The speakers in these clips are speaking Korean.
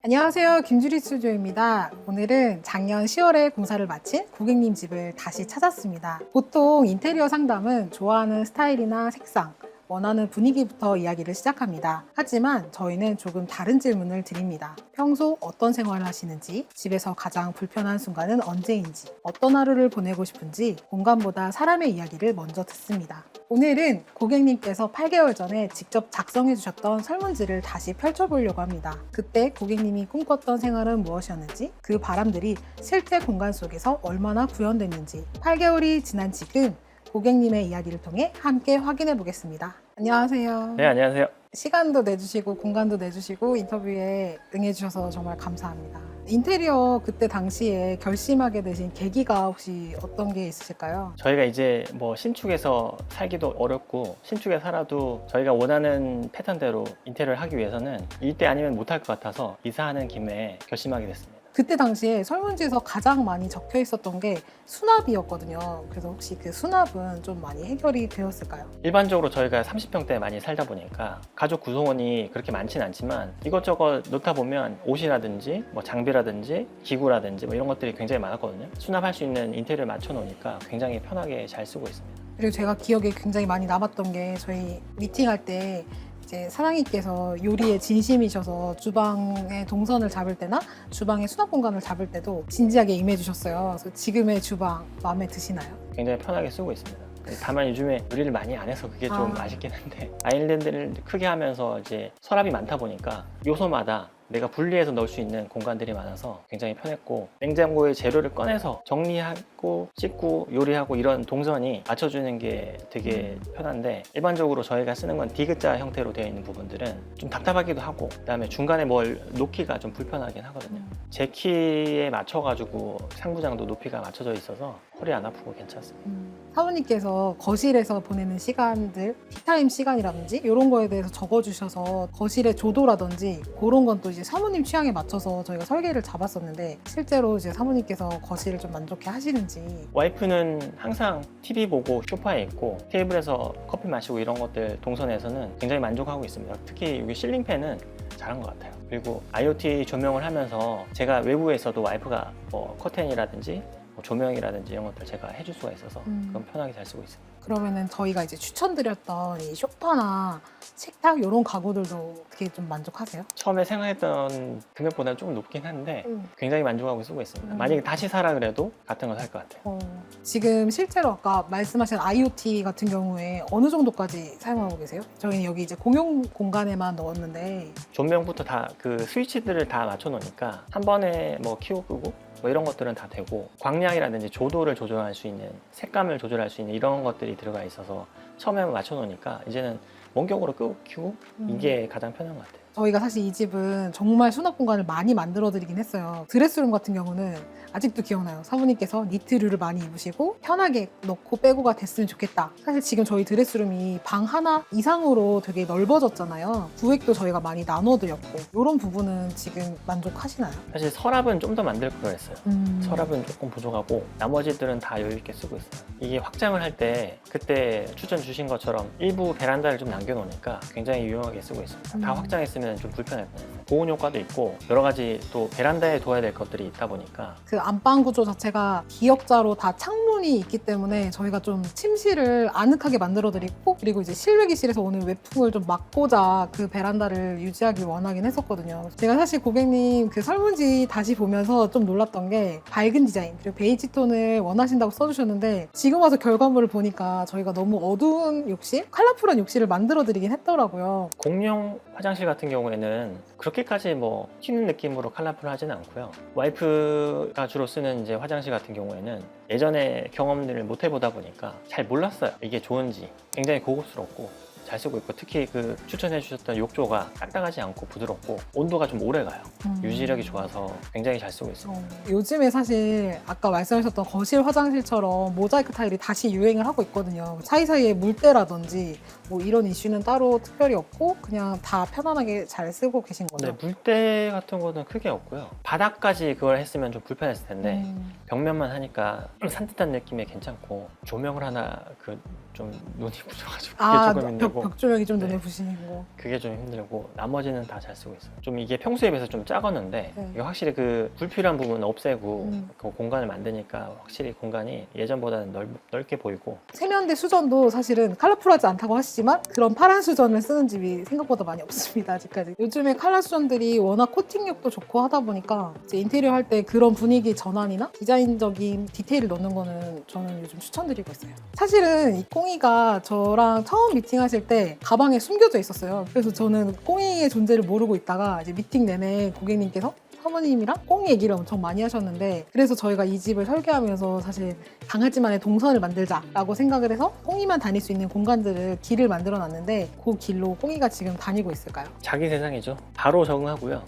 안녕하세요. 김주리 스튜디오입니다. 오늘은 작년 10월에 공사를 마친 고객님 집을 다시 찾았습니다. 보통 인테리어 상담은 좋아하는 스타일이나 색상, 원하는 분위기부터 이야기를 시작합니다. 하지만 저희는 조금 다른 질문을 드립니다. 평소 어떤 생활을 하시는지, 집에서 가장 불편한 순간은 언제인지, 어떤 하루를 보내고 싶은지 공간보다 사람의 이야기를 먼저 듣습니다. 오늘은 고객님께서 8개월 전에 직접 작성해 주셨던 설문지를 다시 펼쳐보려고 합니다. 그때 고객님이 꿈꿨던 생활은 무엇이었는지, 그 바람들이 실제 공간 속에서 얼마나 구현됐는지, 8개월이 지난 지금 고객님의 이야기를 통해 함께 확인해 보겠습니다. 안녕하세요. 네, 안녕하세요. 시간도 내주시고 공간도 내주시고 인터뷰에 응해주셔서 정말 감사합니다. 인테리어 그때 당시에 결심하게 되신 계기가 혹시 어떤 게 있으실까요? 저희가 이제 뭐 신축에서 살기도 어렵고 신축에 살아도 저희가 원하는 패턴대로 인테리어를 하기 위해서는 이때 아니면 못할 것 같아서 이사하는 김에 결심하게 됐습니다. 그때 당시에 설문지에서 가장 많이 적혀 있었던 게 수납이었거든요. 그래서 혹시 그 수납은 좀 많이 해결이 되었을까요? 일반적으로 저희가 30평대에 많이 살다 보니까 가족 구성원이 그렇게 많지는 않지만 이것저것 놓다 보면 옷이라든지 뭐 장비라든지 기구라든지 뭐 이런 것들이 굉장히 많았거든요. 수납할 수 있는 인테리어를 맞춰 놓으니까 굉장히 편하게 잘 쓰고 있습니다. 그리고 제가 기억에 굉장히 많이 남았던 게 저희 미팅할 때 이제 사장님께서 요리에 진심이셔서 주방의 동선을 잡을 때나 주방의 수납 공간을 잡을 때도 진지하게 임해주셨어요. 그래서 지금의 주방 마음에 드시나요? 굉장히 편하게 쓰고 있습니다. 다만 요즘에 요리를 많이 안 해서 그게 좀 아쉽긴 한데 아일랜드를 크게 하면서 이제 서랍이 많다 보니까 요소마다 내가 분리해서 넣을 수 있는 공간들이 많아서 굉장히 편했고 냉장고에 재료를 꺼내서 정리하고 씻고 요리하고 이런 동선이 맞춰주는 게 되게 편한데 일반적으로 저희가 쓰는 건 디귿자 형태로 되어 있는 부분들은 좀 답답하기도 하고 그다음에 중간에 뭘 놓기가 좀 불편하긴 하거든요. 제 키에 맞춰가지고 상부장도 높이가 맞춰져 있어서 허리 안 아프고 괜찮습니다. 사모님께서 거실에서 보내는 시간들, 티타임 시간이라든지 이런 거에 대해서 적어주셔서 거실의 조도라든지 그런 건 또 이제 사모님 취향에 맞춰서 저희가 설계를 잡았었는데 실제로 이제 사모님께서 거실을 좀 만족해 하시는지. 와이프는 항상 TV 보고 소파에 있고 테이블에서 커피 마시고 이런 것들 동선에서는 굉장히 만족하고 있습니다. 특히 여기 실링팬은 잘한 것 같아요. 그리고 IoT 조명을 하면서 제가 외부에서도 와이프가 뭐 커튼이라든지 조명이라든지 이런 것들 제가 해줄 수가 있어서 그건 편하게 잘 쓰고 있습니다. 그러면은 저희가 이제 추천드렸던 이 소파나 식탁 이런 가구들도 어떻게 좀 만족하세요? 처음에 생각했던 금액보다는 조금 높긴 한데 굉장히 만족하고 쓰고 있습니다. 만약에 다시 사라 그래도 같은 거 살 것 같아요. 지금 실제로 아까 말씀하신 IoT 같은 경우에 어느 정도까지 사용하고 계세요? 저희는 여기 이제 공용 공간에만 넣었는데 조명부터 다 그 스위치들을 다 맞춰 놓으니까 한 번에 뭐 켜고 끄고 뭐 이런 것들은 다 되고 광량이라든지 조도를 조절할 수 있는 색감을 조절할 수 있는 이런 것들이 들어가 있어서 처음에 맞춰 놓으니까 이제는 원격으로 끄고 켜고 이게 가장 편한 것 같아요. 저희가 사실 이 집은 정말 수납 공간을 많이 만들어 드리긴 했어요. 드레스룸 같은 경우는 아직도 기억나요. 사모님께서 니트류를 많이 입으시고 편하게 넣고 빼고가 됐으면 좋겠다. 사실 지금 저희 드레스룸이 방 하나 이상으로 되게 넓어졌잖아요. 구획도 저희가 많이 나눠 드렸고 이런 부분은 지금 만족하시나요? 사실 서랍은 좀 더 만들 걸 했어요. 서랍은 조금 부족하고 나머지들은 다 여유 있게 쓰고 있어요. 이게 확장을 할 때 그때 추천 주신 것처럼 일부 베란다를 좀 남겨놓으니까 굉장히 유용하게 쓰고 있습니다. 다 확장했으면 좀 불편할 뻔했어요. 보온 효과도 있고 여러 가지 또 베란다에 둬야 될 것들이 있다 보니까 그 안방 구조 자체가 기역자로 다 창문이 있기 때문에 저희가 좀 침실을 아늑하게 만들어 드리고 그리고 이제 실외기실에서 오는 외풍을 좀 막고자 그 베란다를 유지하길 원하긴 했었거든요. 제가 사실 고객님 그 설문지 다시 보면서 좀 놀랐던 게 밝은 디자인 그리고 베이지 톤을 원하신다고 써주셨는데 지금 와서 결과물을 보니까 저희가 너무 어두운 욕실, 컬러풀한 욕실을 만들어 드리긴 했더라고요. 공용 화장실 같은 경우에는 그렇게까지 뭐 튀는 느낌으로 컬러풀하지는 않고요. 와이프가 주로 쓰는 이제 화장실 같은 경우에는 예전에 경험들을 못 해보다 보니까 잘 몰랐어요. 이게 좋은지. 굉장히 고급스럽고 잘 쓰고 있고 특히 그 추천해 주셨던 욕조가 딱딱하지 않고 부드럽고 온도가 좀 오래 가요. 유지력이 좋아서 굉장히 잘 쓰고 있습니다. 요즘에 사실 아까 말씀하셨던 거실 화장실처럼 모자이크 타일이 다시 유행을 하고 있거든요. 사이사이에 물때라든지 뭐 이런 이슈는 따로 특별히 없고 그냥 다 편안하게 잘 쓰고 계신 거죠? 네, 물때 같은 거는 크게 없고요. 바닥까지 그걸 했으면 좀 불편했을 텐데 벽면만 하니까 산뜻한 느낌이 괜찮고 조명을 하나 그 좀 눈이 부셔가지고 그게 아, 조금 힘들고 벽 조명이 좀 눈에 네. 부시는 거. 그게 좀 힘들고 나머지는 다 잘 쓰고 있어요. 좀 이게 평소에 비해서 좀 작았는데 네. 이게 확실히 그 불필요한 부분은 없애고 음. 그 공간을 만드니까 확실히 공간이 예전보다는 넓게 보이고 세면대 수전도 사실은 컬러풀하지 않다고 하시지만 그런 파란 수전을 쓰는 집이 생각보다 많이 없습니다. 아직까지. 요즘에 컬러 수전들이 워낙 코팅력도 좋고 하다 보니까 이제 인테리어 할 때 그런 분위기 전환이나 디자인적인 디테일을 넣는 거는 저는 요즘 추천드리고 있어요. 사실은 이 꽁이가 저랑 처음 미팅하실 때 가방에 숨겨져 있었어요. 그래서 저는 꽁이의 존재를 모르고 있다가 이제 미팅 내내 고객님께서 사모님이랑 꽁이 얘기를 엄청 많이 하셨는데, 그래서 저희가 이 집을 설계하면서 사실 강아지만의 동선을 만들자라고 생각을 해서 꽁이만 다닐 수 있는 공간들을 길을 만들어 놨는데, 그 길로 꽁이가 지금 다니고 있을까요? 자기 세상이죠. 바로 적응하고요.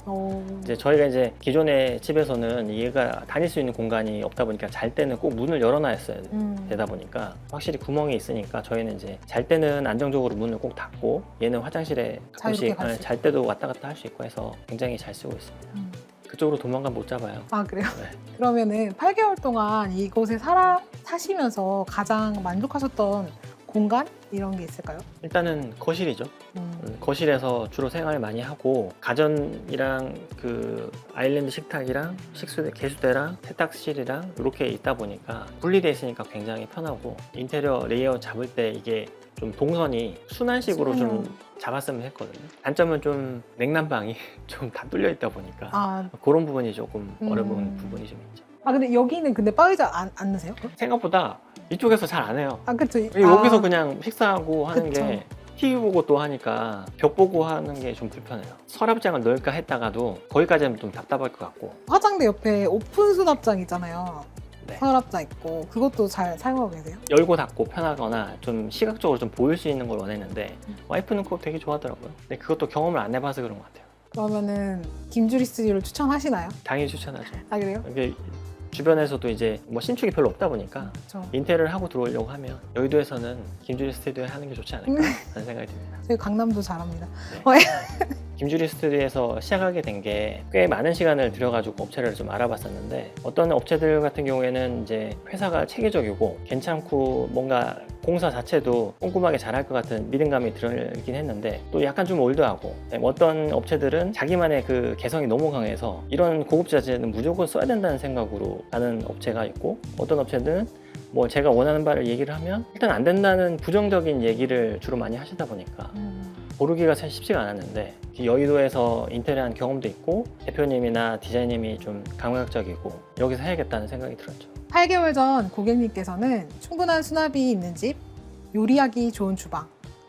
이제 저희가 이제 기존의 집에서는 얘가 다닐 수 있는 공간이 없다 보니까 잘 때는 꼭 문을 열어놔야 되다 보니까 확실히 구멍이 있으니까 저희는 이제 잘 때는 안정적으로 문을 꼭 닫고 얘는 화장실에 자유롭게 가끔씩 갈 수 잘 때도 왔다 갔다 할 수 있고 해서 굉장히 잘 쓰고 있습니다. 그쪽으로 도망가면 못 잡아요. 아, 그래요? 네. 그러면은 8개월 동안 이곳에 사시면서 가장 만족하셨던 공간? 이런 게 있을까요? 일단은 거실이죠. 거실에서 주로 생활을 많이 하고 가전이랑 그 아일랜드 식탁이랑 식수대, 개수대랑 세탁실이랑 이렇게 있다 보니까 분리되어 있으니까 굉장히 편하고 인테리어 레이아웃 잡을 때 이게 좀 동선이 순환식으로 좀 잡았으면 했거든요. 단점은 좀 냉난방이 좀 다 뚫려 있다 보니까 아, 그런 부분이 조금 어려운 부분이 좀 있죠. 아 근데 여기는 근데 빠의자 안 넣으세요? 생각보다 이쪽에서 잘 안 해요. 아, 그쵸. 여기서 그냥 식사하고 하는 그쵸. 게 TV 보고 또 하니까 벽 보고 하는 게 좀 불편해요. 서랍장을 넣을까 했다가도 거기까지는 좀 답답할 것 같고. 화장대 옆에 오픈 수납장 있잖아요. 네. 서랍장 있고 그것도 잘 사용하고 계세요? 열고 닫고 편하거나 좀 시각적으로 좀 보일 수 있는 걸 원했는데 와이프는 그거 되게 좋아하더라고요. 근데 그것도 경험을 안 해봐서 그런 것 같아요. 그러면은 김주리 스튜디오를 추천하시나요? 당연히 추천하죠. 아, 그래요? 이게 주변에서도 이제 뭐 신축이 별로 없다 보니까 그렇죠. 인테리어를 하고 들어오려고 하면 여의도에서는 김주리 스튜디오에 하는 게 좋지 않을까 하는 생각이 듭니다. 저희 강남도 잘합니다. 김주리 스튜디오에서 시작하게 된 게 꽤 많은 시간을 들여가지고 업체를 좀 알아봤었는데 어떤 업체들 같은 경우에는 이제 회사가 체계적이고 괜찮고 뭔가 공사 자체도 꼼꼼하게 잘할 것 같은 믿음감이 들긴 했는데 또 약간 좀 올드하고 어떤 업체들은 자기만의 그 개성이 너무 강해서 이런 고급 자재는 무조건 써야 된다는 생각으로 가는 업체가 있고 어떤 업체들은 뭐 제가 원하는 바를 얘기를 하면 일단 안 된다는 부정적인 얘기를 주로 많이 하시다 보니까 고르기가 사실 쉽지가 않았는데 여의도에서 인테리어한 경험도 있고 대표님이나 디자인님이 좀 감각적이고 여기서 해야겠다는 생각이 들었죠. 8개월 전 고객님께서는 충분한 수납이 있는 집, 요리하기 좋은 주방,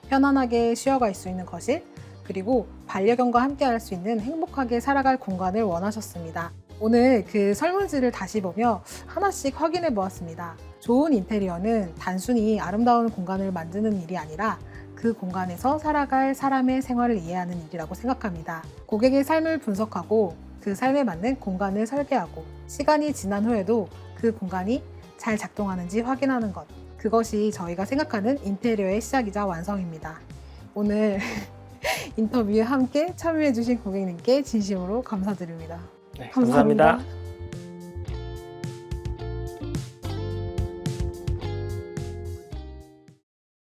편안하게 쉬어갈 수 있는 거실, 그리고 반려견과 함께 할 수 있는 행복하게 살아갈 공간을 원하셨습니다. 오늘 그 설문지를 다시 보며 하나씩 확인해 보았습니다. 좋은 인테리어는 단순히 아름다운 공간을 만드는 일이 아니라 그 공간에서 살아갈 사람의 생활을 이해하는 일이라고 생각합니다. 고객의 삶을 분석하고 그 삶에 맞는 공간을 설계하고 시간이 지난 후에도 그 공간이 잘 작동하는지 확인하는 것. 그것이 저희가 생각하는 인테리어의 시작이자 완성입니다. 오늘 인터뷰에 함께 참여해주신 고객님께 진심으로 감사드립니다. 네, 감사합니다. 감사합니다.